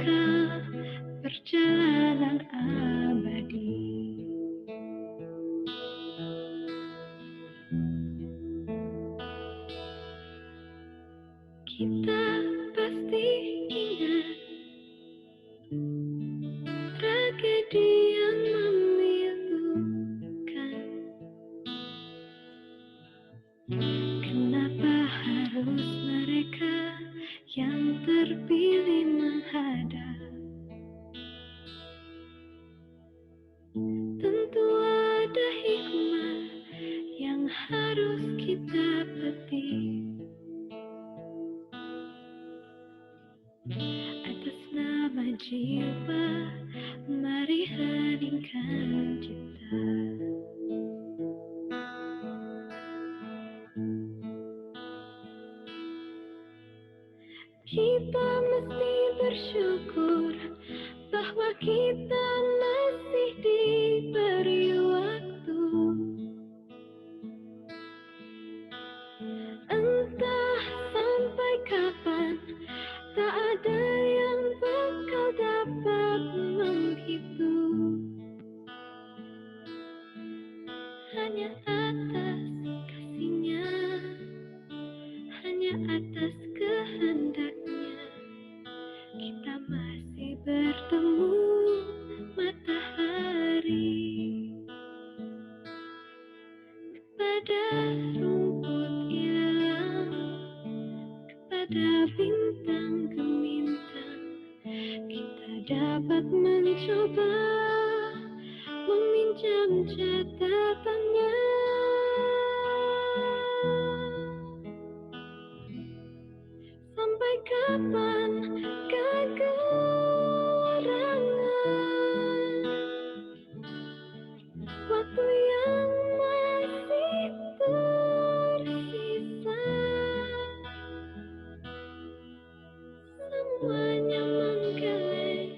mereka perjalanan abadi. Kita pasti ingat tragedi yang memilukan. Kenapa harus mereka yang terpilih menghadap? Tentu ada hikmah yang harus kita petik. Atas nama jiwa, mari heningkan cipta. Kita mesti bersyukur bahwa kita masih diberi waktu. Entah sampai kapan, tak ada yang bakal dapat menghitung. Hanya atas kasihnya, hanya atas kehendaknya, kita masih bertemu matahari. Kepada rumput ilalang, kepada bintang gemintang, kita dapat mencoba meminjam catatannya. Sampai kapan kegerangan waktu yang masih tersisa? Semuanya menggeleng,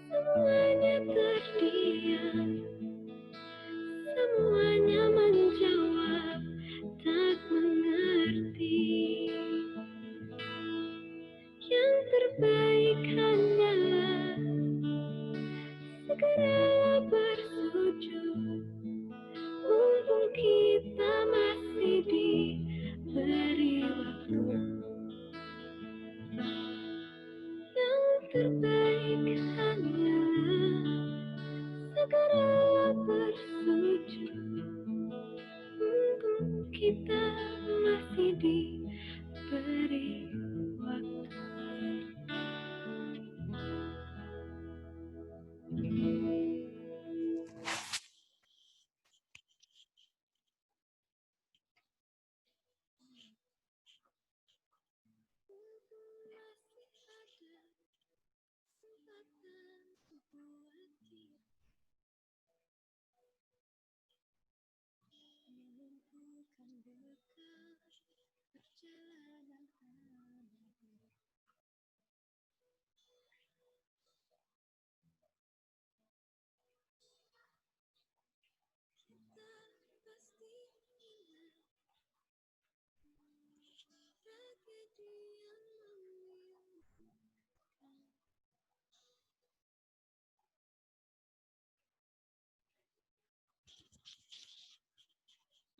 semuanya terdiam, semuanya menjawab tak mengerti. Yang terbaik hanyalah segeralah bersujud, mumpung kita masih diberi waktu. Yang terbaik hanyalah segeralah bersujud, mumpung kita masih diberi waktu.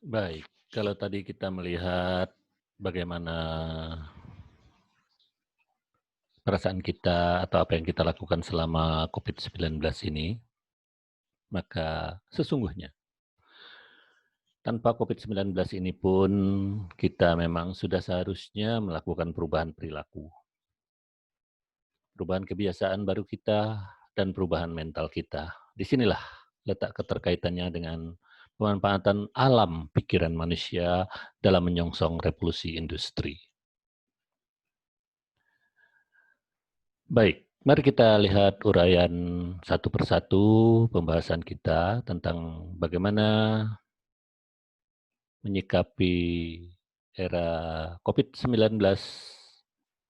Baik, kalau tadi kita melihat bagaimana perasaan kita atau apa yang kita lakukan selama COVID-19 ini, maka sesungguhnya tanpa COVID-19 ini pun kita memang sudah seharusnya melakukan perubahan perilaku, perubahan kebiasaan baru kita, dan perubahan mental kita. Disinilah letak keterkaitannya dengan pemanfaatan alam pikiran manusia dalam menyongsong revolusi industri. Baik, mari kita lihat uraian satu persatu pembahasan kita tentang bagaimana menyikapi era COVID-19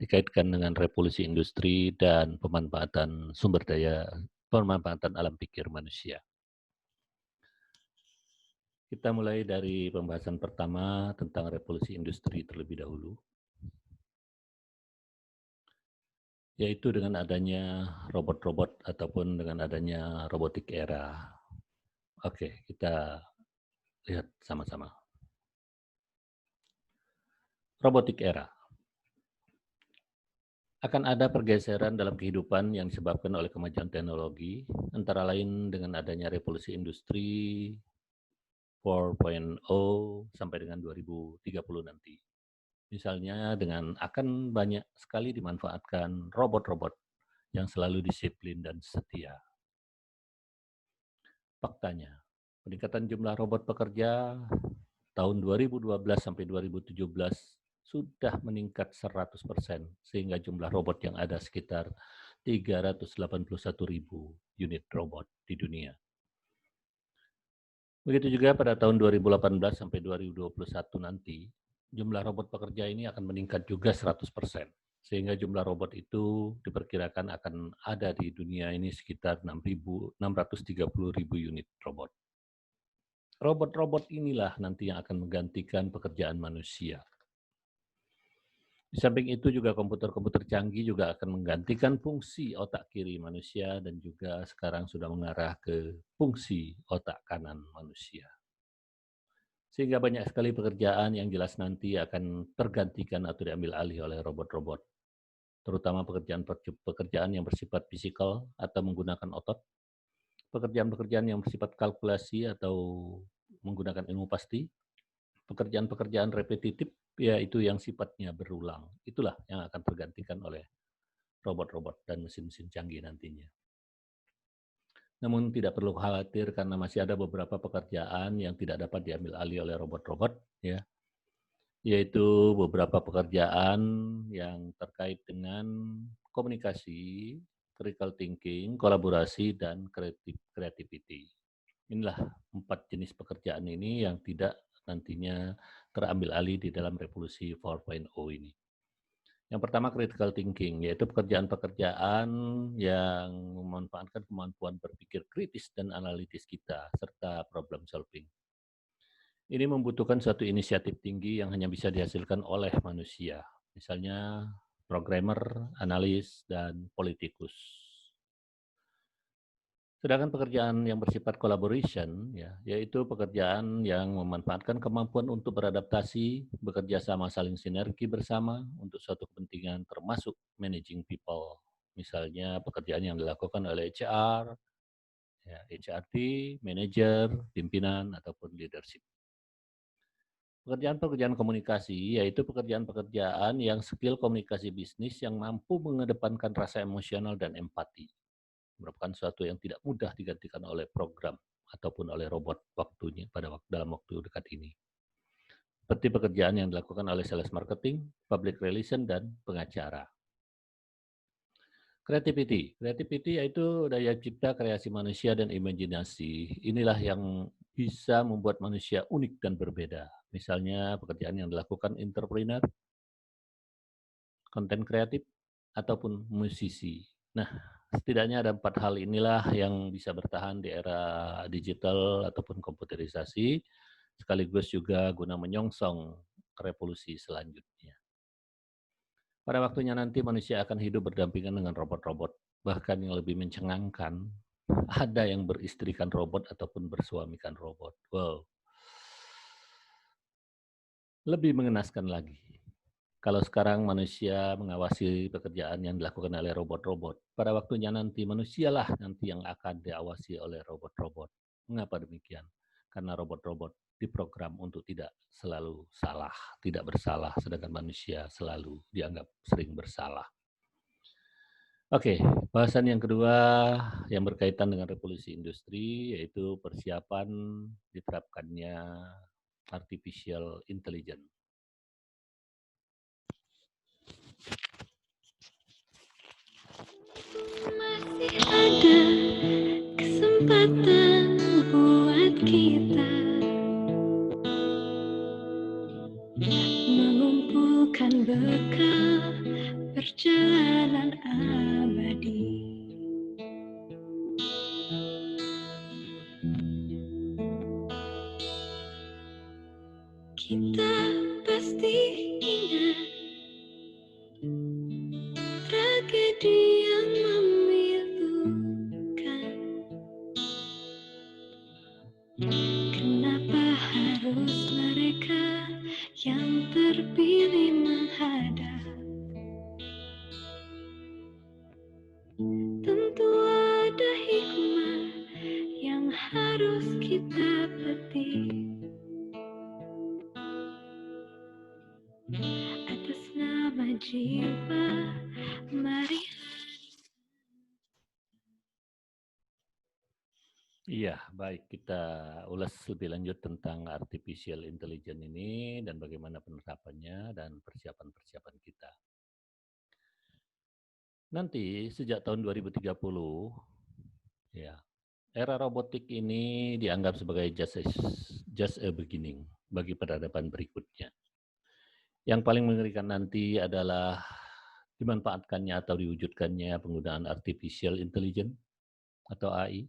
dikaitkan dengan revolusi industri dan pemanfaatan sumber daya, pemanfaatan alam pikir manusia. Kita mulai dari pembahasan pertama tentang revolusi industri terlebih dahulu. yaitu dengan adanya robot-robot ataupun dengan adanya robotik era. Oke, kita lihat sama-sama. Robotik era. Akan ada pergeseran dalam kehidupan yang disebabkan oleh kemajuan teknologi, antara lain dengan adanya revolusi industri 4.0 sampai dengan 2030 nanti. Misalnya dengan akan banyak sekali dimanfaatkan robot-robot yang selalu disiplin dan setia. Faktanya, peningkatan jumlah robot pekerja tahun 2012 sampai 2017 sudah meningkat 100%, sehingga jumlah robot yang ada sekitar 381.000 unit robot di dunia. Begitu juga pada tahun 2018 sampai 2021 nanti, jumlah robot pekerja ini akan meningkat juga 100%, sehingga jumlah robot itu diperkirakan akan ada di dunia ini sekitar 630.000 unit robot. Robot-robot inilah nanti yang akan menggantikan pekerjaan manusia. Di samping itu juga komputer-komputer canggih juga akan menggantikan fungsi otak kiri manusia dan juga sekarang sudah mengarah ke fungsi otak kanan manusia. Sehingga banyak sekali pekerjaan yang jelas nanti akan tergantikan atau diambil alih oleh robot-robot. Terutama pekerjaan yang bersifat fisikal atau menggunakan otot, pekerjaan-pekerjaan yang bersifat kalkulasi atau menggunakan ilmu pasti, pekerjaan-pekerjaan repetitif, yaitu yang sifatnya berulang. Itulah yang akan tergantikan oleh robot-robot dan mesin-mesin canggih nantinya. Namun tidak perlu khawatir karena masih ada beberapa pekerjaan yang tidak dapat diambil alih oleh robot-robot, ya, yaitu beberapa pekerjaan yang terkait dengan komunikasi, critical thinking, kolaborasi, dan creativity. Inilah 4 jenis pekerjaan ini yang tidak nantinya terambil alih di dalam revolusi 4.0 ini. Yang pertama critical thinking, yaitu pekerjaan-pekerjaan yang memanfaatkan kemampuan berpikir kritis dan analitis kita, serta problem solving. Ini membutuhkan suatu inisiatif tinggi yang hanya bisa dihasilkan oleh manusia, misalnya programmer, analis, dan politikus. Sedangkan pekerjaan yang bersifat collaboration, ya, yaitu pekerjaan yang memanfaatkan kemampuan untuk beradaptasi, bekerja sama saling sinergi bersama untuk suatu kepentingan termasuk managing people. Misalnya pekerjaan yang dilakukan oleh HR, ya, HRD, manager, pimpinan, ataupun leadership. Pekerjaan-pekerjaan komunikasi, yaitu pekerjaan-pekerjaan yang skill komunikasi bisnis yang mampu mengedepankan rasa emosional dan empati. Merupakan sesuatu yang tidak mudah digantikan oleh program ataupun oleh robot dalam waktu dekat ini. Seperti pekerjaan yang dilakukan oleh sales marketing, public relation, dan pengacara. Creativity yaitu daya cipta, kreasi manusia, dan imajinasi. Inilah yang bisa membuat manusia unik dan berbeda. Misalnya pekerjaan yang dilakukan entrepreneur, konten kreatif, ataupun musisi. Nah, setidaknya ada 4 hal inilah yang bisa bertahan di era digital ataupun komputerisasi, sekaligus juga guna menyongsong revolusi selanjutnya. Pada waktunya nanti manusia akan hidup berdampingan dengan robot-robot, bahkan yang lebih mencengangkan, ada yang beristrikan robot ataupun bersuamikan robot. Wow. Lebih mengenaskan lagi. Kalau sekarang manusia mengawasi pekerjaan yang dilakukan oleh robot-robot, pada waktunya nanti manusialah nanti yang akan diawasi oleh robot-robot. Mengapa demikian? Karena robot-robot diprogram untuk tidak selalu salah, tidak bersalah, sedangkan manusia selalu dianggap sering bersalah. Oke, bahasan yang kedua yang berkaitan dengan revolusi industri, yaitu persiapan diterapkannya artificial intelligence. Masih ada kesempatan buat kita mengumpulkan bekal perjalanan abadi. Kita pasti ingat tragedi Iya, baik. Kita ulas lebih lanjut tentang artificial intelligence ini dan bagaimana penerapannya dan persiapan-persiapan kita. Nanti sejak tahun 2030, ya, era robotik ini dianggap sebagai just a beginning bagi peradaban berikutnya. Yang paling mengerikan nanti adalah dimanfaatkannya atau diwujudkannya penggunaan artificial intelligence atau AI.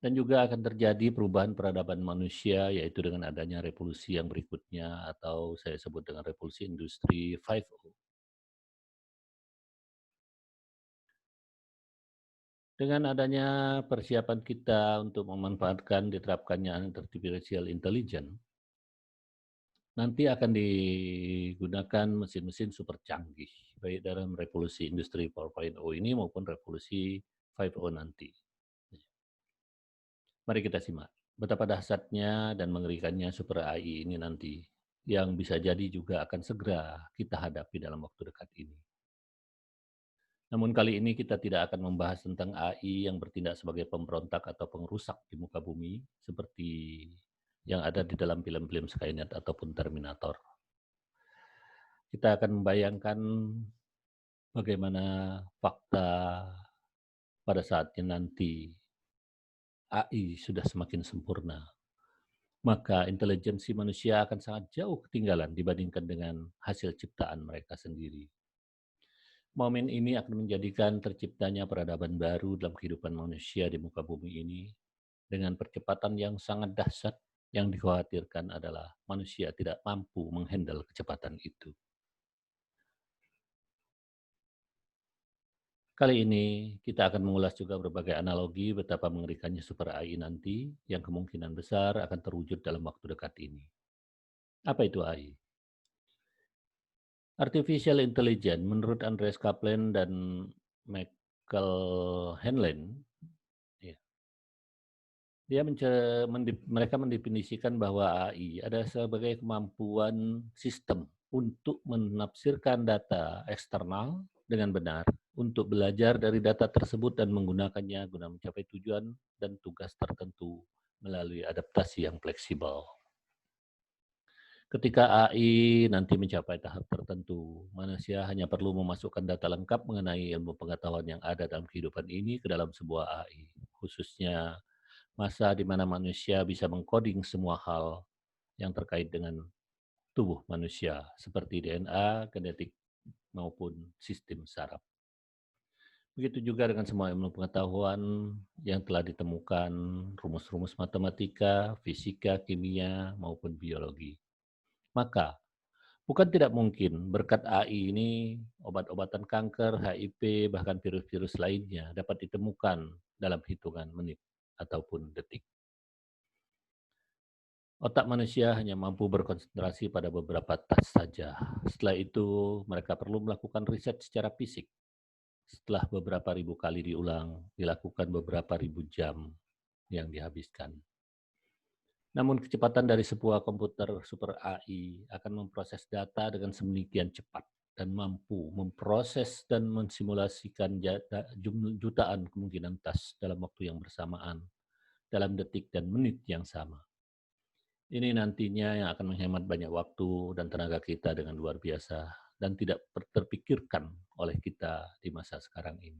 Dan juga akan terjadi perubahan peradaban manusia, yaitu dengan adanya revolusi yang berikutnya, atau saya sebut dengan revolusi industri 5.0. Dengan adanya persiapan kita untuk memanfaatkan diterapkannya artificial intelligence, nanti akan digunakan mesin-mesin super canggih, baik dalam revolusi industri 4.0 ini maupun revolusi 5.0 nanti. Mari kita simak betapa dahsyatnya dan mengerikannya super AI ini nanti, yang bisa jadi juga akan segera kita hadapi dalam waktu dekat ini. Namun kali ini kita tidak akan membahas tentang AI yang bertindak sebagai pemberontak atau pengrusak di muka bumi, seperti yang ada di dalam film-film Skynet ataupun Terminator. Kita akan membayangkan bagaimana fakta pada saatnya nanti AI sudah semakin sempurna, maka intelijensi manusia akan sangat jauh ketinggalan dibandingkan dengan hasil ciptaan mereka sendiri. Momen ini akan menjadikan terciptanya peradaban baru dalam kehidupan manusia di muka bumi ini dengan percepatan yang sangat dahsyat. Yang dikhawatirkan adalah manusia tidak mampu menghandle kecepatan itu. Kali ini kita akan mengulas juga berbagai analogi betapa mengerikannya super AI nanti yang kemungkinan besar akan terwujud dalam waktu dekat ini. Apa itu AI? Artificial Intelligence menurut Andreas Kaplan dan Michael Hanlon, ya, mereka mendefinisikan bahwa AI adalah sebagai kemampuan sistem untuk menafsirkan data eksternal dengan benar, untuk belajar dari data tersebut dan menggunakannya guna mencapai tujuan dan tugas tertentu melalui adaptasi yang fleksibel. Ketika AI nanti mencapai tahap tertentu, manusia hanya perlu memasukkan data lengkap mengenai ilmu pengetahuan yang ada dalam kehidupan ini ke dalam sebuah AI, khususnya masa di mana manusia bisa mengkoding semua hal yang terkait dengan tubuh manusia, seperti DNA, genetik, maupun sistem saraf. Begitu juga dengan semua ilmu pengetahuan yang telah ditemukan, rumus-rumus matematika, fisika, kimia, maupun biologi. Maka, bukan tidak mungkin berkat AI ini, obat-obatan kanker, HIV, bahkan virus-virus lainnya dapat ditemukan dalam hitungan menit ataupun detik. Otak manusia hanya mampu berkonsentrasi pada beberapa tas saja. Setelah itu, mereka perlu melakukan riset secara fisik. Setelah beberapa ribu kali diulang, dilakukan beberapa ribu jam yang dihabiskan. Namun kecepatan dari sebuah komputer super AI akan memproses data dengan sedemikian cepat dan mampu memproses dan mensimulasikan jutaan kemungkinan tas dalam waktu yang bersamaan, dalam detik dan menit yang sama. Ini nantinya yang akan menghemat banyak waktu dan tenaga kita dengan luar biasa dan tidak terpikirkan oleh kita di masa sekarang ini.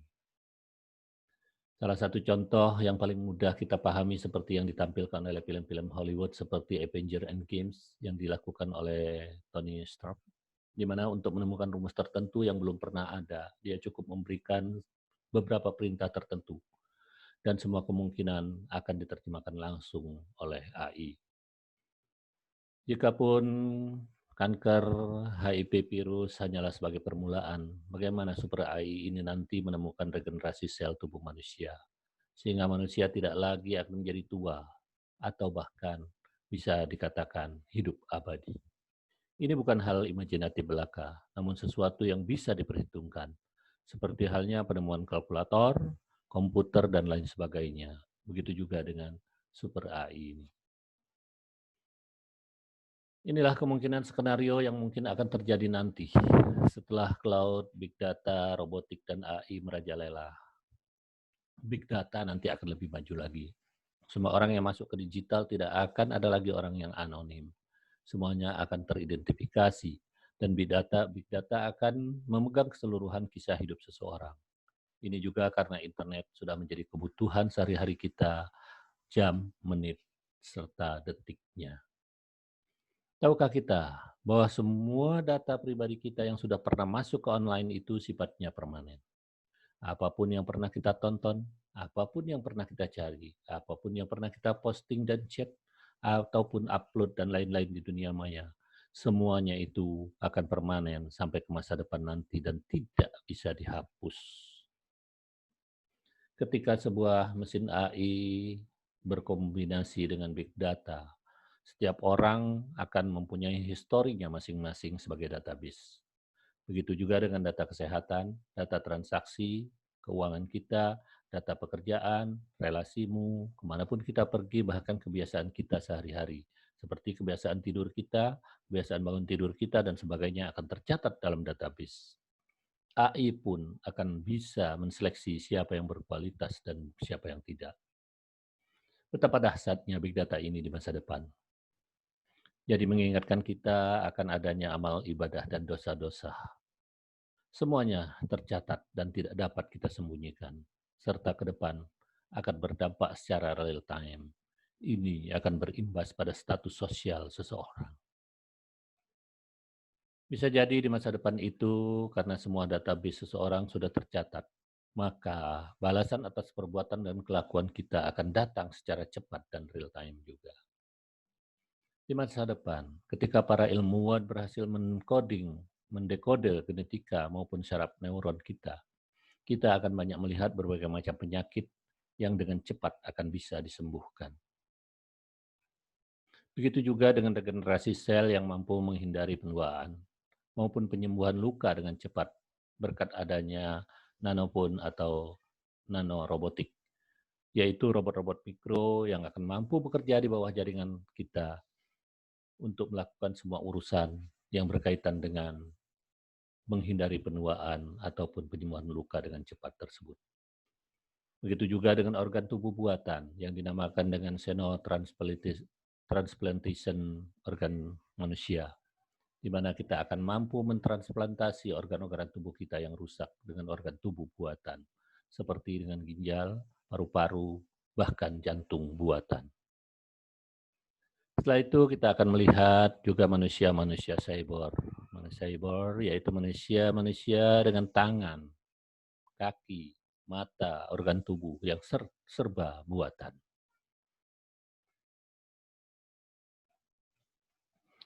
Salah satu contoh yang paling mudah kita pahami seperti yang ditampilkan oleh film-film Hollywood seperti Avengers Endgame yang dilakukan oleh Tony Stark, di mana untuk menemukan rumus tertentu yang belum pernah ada, dia cukup memberikan beberapa perintah tertentu dan semua kemungkinan akan diterjemahkan langsung oleh AI. Jikapun kanker, HIV virus hanyalah sebagai permulaan, bagaimana super AI ini nanti menemukan regenerasi sel tubuh manusia, sehingga manusia tidak lagi akan menjadi tua, atau bahkan bisa dikatakan hidup abadi. Ini bukan hal imajinatif belaka, namun sesuatu yang bisa diperhitungkan, seperti halnya penemuan kalkulator, komputer, dan lain sebagainya. Begitu juga dengan super AI ini. Inilah kemungkinan skenario yang mungkin akan terjadi nanti setelah cloud, big data, robotik, dan AI merajalela. Big data nanti akan lebih maju lagi. Semua orang yang masuk ke digital tidak akan ada lagi orang yang anonim. Semuanya akan teridentifikasi dan big data akan memegang keseluruhan kisah hidup seseorang. Ini juga karena internet sudah menjadi kebutuhan sehari-hari kita, jam, menit, serta detiknya. Tahukah kita bahwa semua data pribadi kita yang sudah pernah masuk ke online itu sifatnya permanen? Apapun yang pernah kita tonton, apapun yang pernah kita cari, apapun yang pernah kita posting dan chat, ataupun upload dan lain-lain di dunia maya, semuanya itu akan permanen sampai ke masa depan nanti dan tidak bisa dihapus. Ketika sebuah mesin AI berkombinasi dengan big data, setiap orang akan mempunyai historinya masing-masing sebagai database. Begitu juga dengan data kesehatan, data transaksi, keuangan kita, data pekerjaan, relasimu, kemanapun kita pergi, bahkan kebiasaan kita sehari-hari. Seperti kebiasaan tidur kita, kebiasaan bangun tidur kita, dan sebagainya akan tercatat dalam database. AI pun akan bisa menseleksi siapa yang berkualitas dan siapa yang tidak. Betapa dahsyatnya big data ini di masa depan. Jadi mengingatkan kita akan adanya amal ibadah dan dosa-dosa. Semuanya tercatat dan tidak dapat kita sembunyikan, serta ke depan akan berdampak secara real time. Ini akan berimbas pada status sosial seseorang. Bisa jadi di masa depan itu, karena semua database seseorang sudah tercatat, maka balasan atas perbuatan dan kelakuan kita akan datang secara cepat dan real time juga. Di masa depan, ketika para ilmuwan berhasil mendekode genetika maupun syaraf neuron kita akan banyak melihat berbagai macam penyakit yang dengan cepat akan bisa disembuhkan. Begitu juga dengan regenerasi sel yang mampu menghindari penuaan maupun penyembuhan luka dengan cepat berkat adanya nanopon atau nanorobotik, yaitu robot-robot mikro yang akan mampu bekerja di bawah jaringan kita untuk melakukan semua urusan yang berkaitan dengan menghindari penuaan ataupun penyembuhan luka dengan cepat tersebut. Begitu juga dengan organ tubuh buatan yang dinamakan dengan xenotransplantation organ manusia, di mana kita akan mampu mentransplantasi organ-organ tubuh kita yang rusak dengan organ tubuh buatan, seperti dengan ginjal, paru-paru, bahkan jantung buatan. Setelah itu kita akan melihat juga manusia-manusia cyborg. Cyborg yaitu manusia-manusia dengan tangan, kaki, mata, organ tubuh yang serba buatan.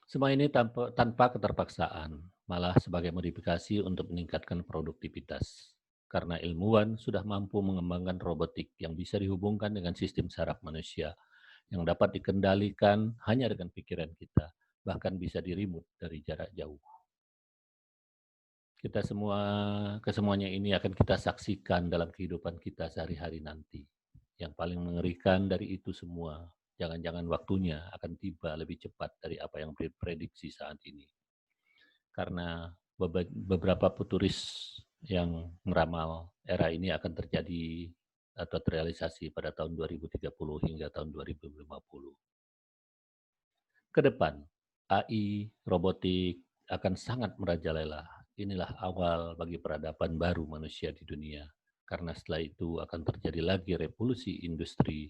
Semua ini tanpa keterpaksaan, malah sebagai modifikasi untuk meningkatkan produktivitas. Karena ilmuwan sudah mampu mengembangkan robotik yang bisa dihubungkan dengan sistem saraf manusia, yang dapat dikendalikan hanya dengan pikiran kita, bahkan bisa di-remote dari jarak jauh. Kesemuanya ini akan kita saksikan dalam kehidupan kita sehari-hari nanti. Yang paling mengerikan dari itu semua, jangan-jangan waktunya akan tiba lebih cepat dari apa yang diprediksi saat ini. Karena beberapa futuris yang meramal era ini akan terjadi atau terrealisasi pada tahun 2030 hingga tahun 2050. Ke depan, AI, robotik akan sangat merajalela. Inilah awal bagi peradaban baru manusia di dunia. Karena setelah itu akan terjadi lagi revolusi industri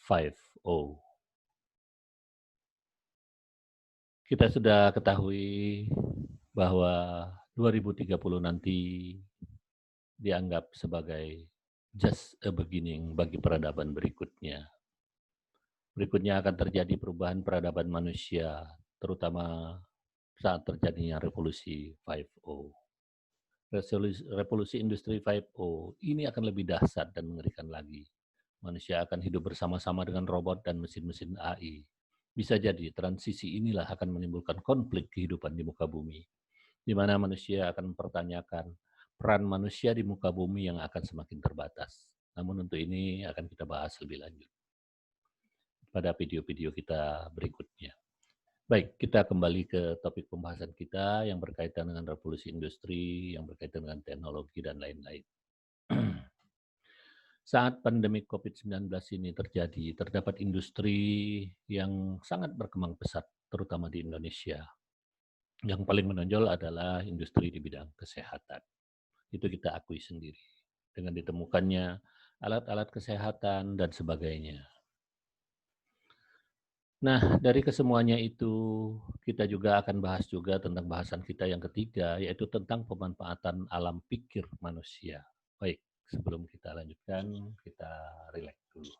5.0. Kita sudah ketahui bahwa 2030 nanti dianggap sebagai just a beginning bagi peradaban berikutnya. Berikutnya akan terjadi perubahan peradaban manusia, terutama saat terjadinya revolusi 5.0. Revolusi industri 5.0 ini akan lebih dahsyat dan mengerikan lagi. Manusia akan hidup bersama-sama dengan robot dan mesin-mesin AI. Bisa jadi transisi inilah akan menimbulkan konflik kehidupan di muka bumi, di mana manusia akan mempertanyakan peran manusia di muka bumi yang akan semakin terbatas. Namun untuk ini akan kita bahas lebih lanjut pada video-video kita berikutnya. Baik, kita kembali ke topik pembahasan kita yang berkaitan dengan revolusi industri, yang berkaitan dengan teknologi dan lain-lain. Saat pandemi COVID-19 ini terjadi, terdapat industri yang sangat berkembang pesat, terutama di Indonesia. Yang paling menonjol adalah industri di bidang kesehatan. Itu kita akui sendiri. Dengan ditemukannya alat-alat kesehatan dan sebagainya. Nah, dari kesemuanya itu, kita juga akan bahas juga tentang bahasan kita yang ketiga, yaitu tentang pemanfaatan alam pikir manusia. Baik, sebelum kita lanjutkan, kita rileks dulu.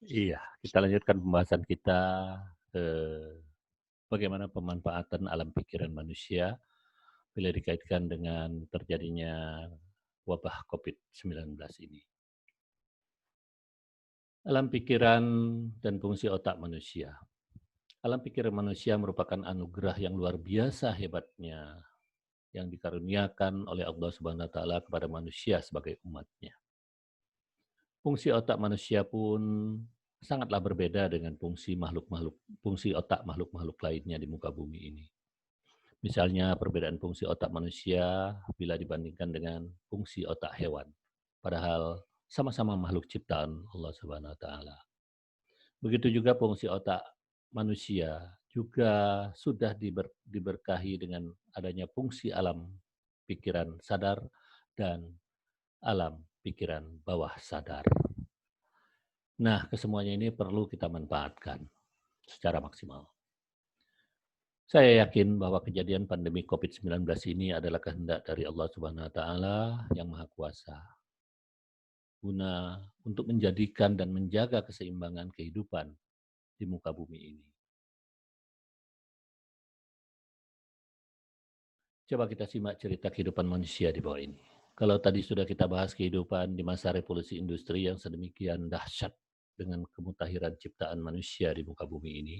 Iya, kita lanjutkan pembahasan kita bagaimana pemanfaatan alam pikiran manusia bila dikaitkan dengan terjadinya wabah COVID-19 ini. Alam pikiran dan fungsi otak manusia. Alam pikiran manusia merupakan anugerah yang luar biasa hebatnya yang dikaruniakan oleh Allah Subhanahu wa taala kepada manusia sebagai umatnya. Fungsi otak manusia pun sangatlah berbeda dengan fungsi otak makhluk-makhluk lainnya di muka bumi ini. Misalnya perbedaan fungsi otak manusia bila dibandingkan dengan fungsi otak hewan. Padahal sama-sama makhluk ciptaan Allah Subhanahu wa taala. Begitu juga fungsi otak manusia juga sudah diberkahi dengan adanya fungsi alam pikiran sadar dan alam pikiran bawah sadar. Nah, kesemuanya ini perlu kita manfaatkan secara maksimal. Saya yakin bahwa kejadian pandemi COVID-19 ini adalah kehendak dari Allah Subhanahu wa taala yang Maha Kuasa, guna untuk menjadikan dan menjaga keseimbangan kehidupan di muka bumi ini. Coba kita simak cerita kehidupan manusia di bawah ini. Kalau tadi sudah kita bahas kehidupan di masa revolusi industri yang sedemikian dahsyat dengan kemutahiran ciptaan manusia di muka bumi ini,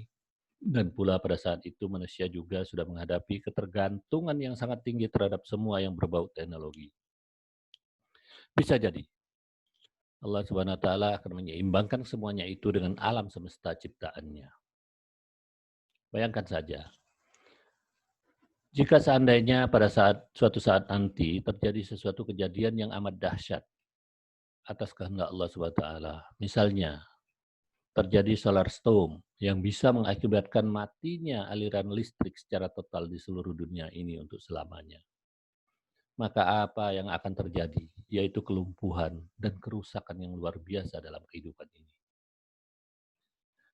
dan pula pada saat itu manusia juga sudah menghadapi ketergantungan yang sangat tinggi terhadap semua yang berbau teknologi. Bisa jadi Allah Subhanahu wa taala akan menyeimbangkan semuanya itu dengan alam semesta ciptaannya. Bayangkan saja, jika seandainya pada suatu saat nanti terjadi sesuatu kejadian yang amat dahsyat atas kehendak Allah Subhanahu wa taala, misalnya terjadi solar storm yang bisa mengakibatkan matinya aliran listrik secara total di seluruh dunia ini untuk selamanya. Maka apa yang akan terjadi? Yaitu kelumpuhan dan kerusakan yang luar biasa dalam kehidupan ini.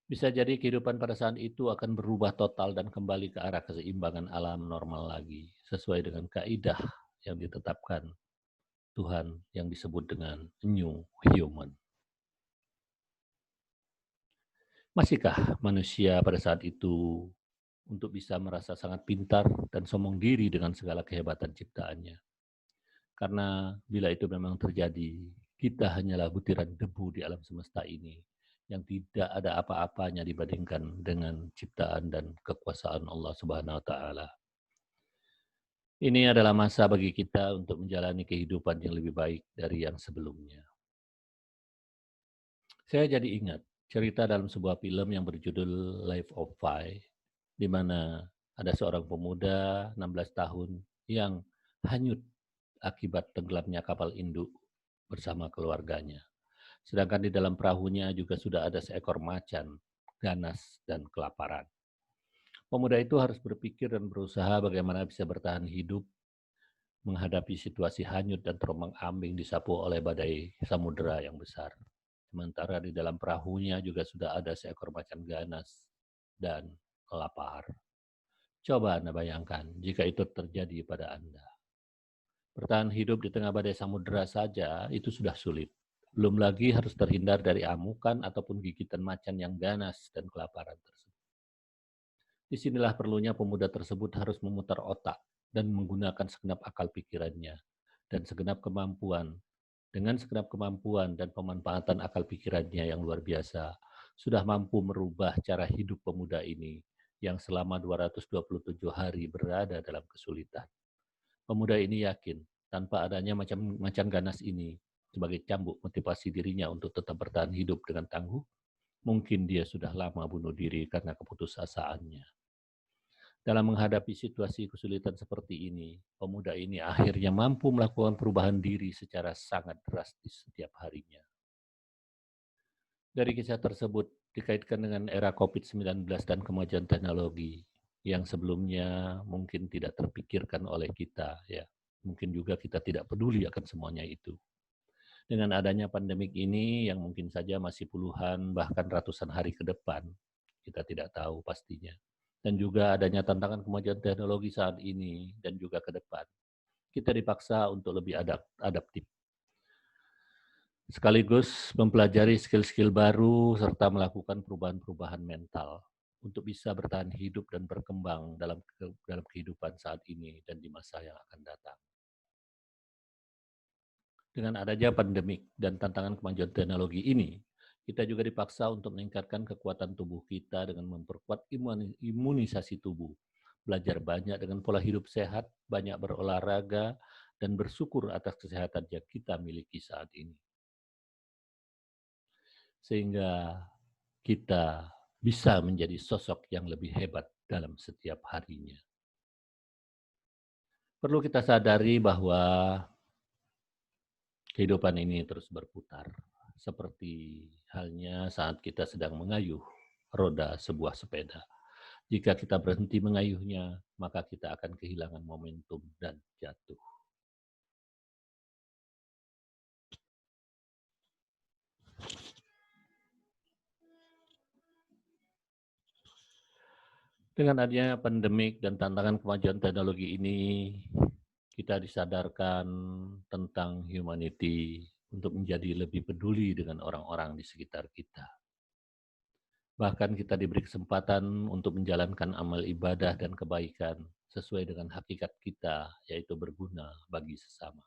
Bisa jadi kehidupan pada saat itu akan berubah total dan kembali ke arah keseimbangan alam normal lagi, sesuai dengan kaidah yang ditetapkan Tuhan yang disebut dengan new human. Masihkah manusia pada saat itu untuk bisa merasa sangat pintar dan sombong diri dengan segala kehebatan ciptaannya? Karena bila itu memang terjadi, kita hanyalah butiran debu di alam semesta ini yang tidak ada apa-apanya dibandingkan dengan ciptaan dan kekuasaan Allah Subhanahu wa taala. Ini adalah masa bagi kita untuk menjalani kehidupan yang lebih baik dari yang sebelumnya. Saya jadi ingat cerita dalam sebuah film yang berjudul Life of Pi, di mana ada seorang pemuda 16 tahun yang hanyut akibat tenggelamnya kapal induk bersama keluarganya. Sedangkan di dalam perahunya juga sudah ada seekor macan, ganas, dan kelaparan. Pemuda itu harus berpikir dan berusaha bagaimana bisa bertahan hidup menghadapi situasi hanyut dan terombang-ambing disapu oleh badai samudera yang besar. Sementara di dalam perahunya juga sudah ada seekor macan ganas dan lapar. Coba Anda bayangkan jika itu terjadi pada Anda. Bertahan hidup di tengah badai samudera saja itu sudah sulit. Belum lagi harus terhindar dari amukan ataupun gigitan macan yang ganas dan kelaparan tersebut. Disinilah perlunya pemuda tersebut harus memutar otak dan menggunakan segenap akal pikirannya dan segenap kemampuan. Dengan segenap kemampuan dan pemanfaatan akal pikirannya yang luar biasa, sudah mampu merubah cara hidup pemuda ini yang selama 227 hari berada dalam kesulitan. Pemuda ini yakin, tanpa adanya macan ganas ini sebagai cambuk motivasi dirinya untuk tetap bertahan hidup dengan tangguh, mungkin dia sudah lama bunuh diri karena keputusasaannya. Dalam menghadapi situasi kesulitan seperti ini, pemuda ini akhirnya mampu melakukan perubahan diri secara sangat drastis setiap harinya. Dari kisah tersebut dikaitkan dengan era COVID-19 dan kemajuan teknologi yang sebelumnya mungkin tidak terpikirkan oleh kita, ya. Mungkin juga kita tidak peduli akan semuanya itu. Dengan adanya pandemik ini yang mungkin saja masih puluhan bahkan ratusan hari ke depan, kita tidak tahu pastinya. Dan juga adanya tantangan kemajuan teknologi saat ini dan juga ke depan. Kita dipaksa untuk lebih adaptif. Sekaligus mempelajari skill-skill baru serta melakukan perubahan-perubahan mental untuk bisa bertahan hidup dan berkembang dalam kehidupan saat ini dan di masa yang akan datang. Dengan adanya pandemik dan tantangan kemajuan teknologi ini, kita juga dipaksa untuk meningkatkan kekuatan tubuh kita dengan memperkuat imunisasi tubuh. Belajar banyak dengan pola hidup sehat, banyak berolahraga, dan bersyukur atas kesehatan yang kita miliki saat ini. Sehingga kita bisa menjadi sosok yang lebih hebat dalam setiap harinya. Perlu kita sadari bahwa kehidupan ini terus berputar, seperti halnya saat kita sedang mengayuh roda sebuah sepeda. Jika kita berhenti mengayuhnya, maka kita akan kehilangan momentum dan jatuh. Dengan adanya pandemik dan tantangan kemajuan teknologi ini, kita disadarkan tentang humanity untuk menjadi lebih peduli dengan orang-orang di sekitar kita. Bahkan kita diberi kesempatan untuk menjalankan amal ibadah dan kebaikan sesuai dengan hakikat kita, yaitu berguna bagi sesama.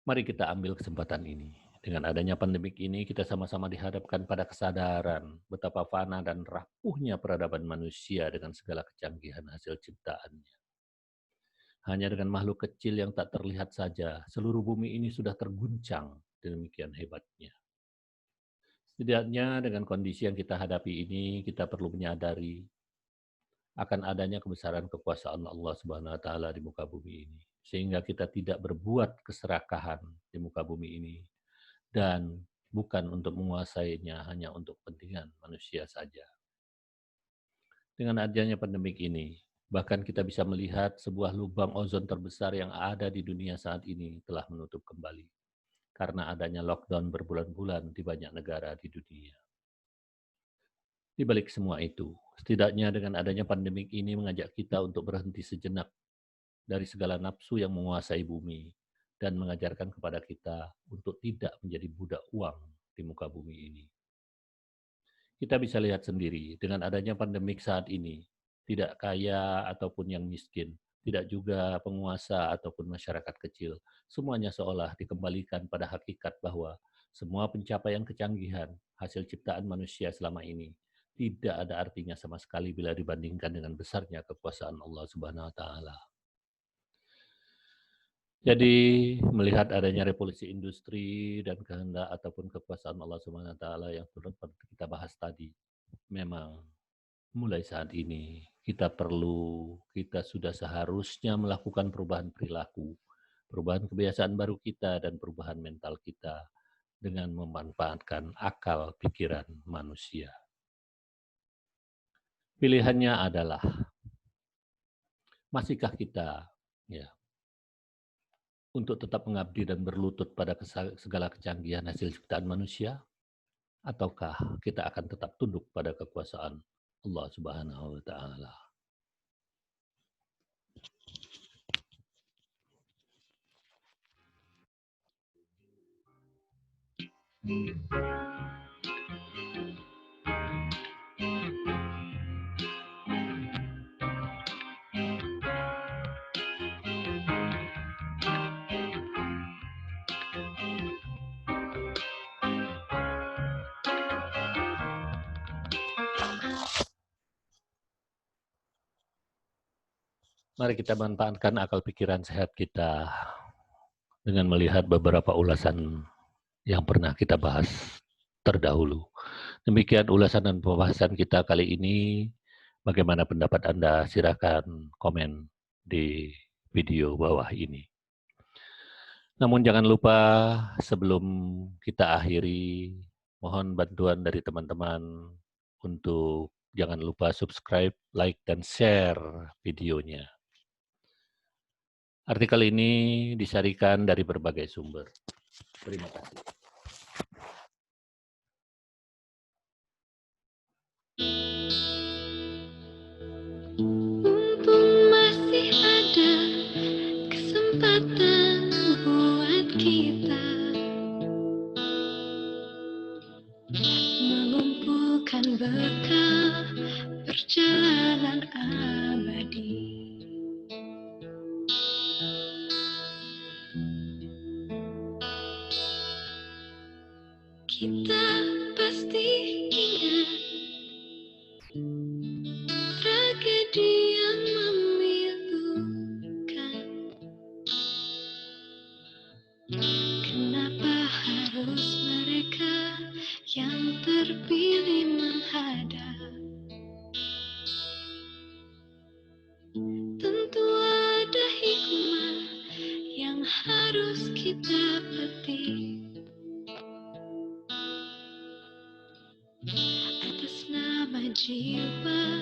Mari kita ambil kesempatan ini. Dengan adanya pandemik ini, kita sama-sama dihadapkan pada kesadaran betapa fana dan rapuhnya peradaban manusia dengan segala kecanggihan hasil ciptaannya. Hanya dengan makhluk kecil yang tak terlihat saja, seluruh bumi ini sudah terguncang demikian hebatnya. Setidaknya dengan kondisi yang kita hadapi ini, kita perlu menyadari akan adanya kebesaran kekuasaan Allah Subhanahu wa taala di muka bumi ini. Sehingga kita tidak berbuat keserakahan di muka bumi ini dan bukan untuk menguasainya hanya untuk kepentingan manusia saja. Dengan adanya pandemik ini, bahkan kita bisa melihat sebuah lubang ozon terbesar yang ada di dunia saat ini telah menutup kembali karena adanya lockdown berbulan-bulan di banyak negara di dunia. Di balik semua itu, setidaknya dengan adanya pandemik ini mengajak kita untuk berhenti sejenak dari segala nafsu yang menguasai bumi dan mengajarkan kepada kita untuk tidak menjadi budak uang di muka bumi ini. Kita bisa lihat sendiri dengan adanya pandemik saat ini, tidak kaya ataupun yang miskin, tidak juga penguasa ataupun masyarakat kecil, semuanya seolah dikembalikan pada hakikat bahwa semua pencapaian kecanggihan hasil ciptaan manusia selama ini tidak ada artinya sama sekali bila dibandingkan dengan besarnya kekuasaan Allah Subhanahu wa taala. Jadi melihat adanya revolusi industri dan kehendak ataupun kekuasaan Allah Subhanahu wa taala yang kita bahas tadi, memang mulai saat ini kita sudah seharusnya melakukan perubahan perilaku, perubahan kebiasaan baru kita dan perubahan mental kita dengan memanfaatkan akal pikiran manusia. Pilihannya adalah masihkah kita untuk tetap mengabdi dan berlutut pada segala kecanggihan hasil ciptaan manusia, ataukah kita akan tetap tunduk pada kekuasaan Allah Subhanahu wa taala. Mari kita manfaatkan akal pikiran sehat kita dengan melihat beberapa ulasan yang pernah kita bahas terdahulu. Demikian ulasan dan pembahasan kita kali ini. Bagaimana pendapat Anda? Silakan komen di video bawah ini. Namun jangan lupa sebelum kita akhiri, mohon bantuan dari teman-teman untuk jangan lupa subscribe, like, dan share videonya. Artikel ini disarikan dari berbagai sumber. Terima kasih. Mumpung masih ada kesempatan buat kita mengumpulkan bekal perjalanan abadi. Kita pasti ingat tragedi yang memilukan. Kenapa harus mereka yang terpilih menghadap? Tentu ada hikmah yang harus kita petik. Atas nama jiwa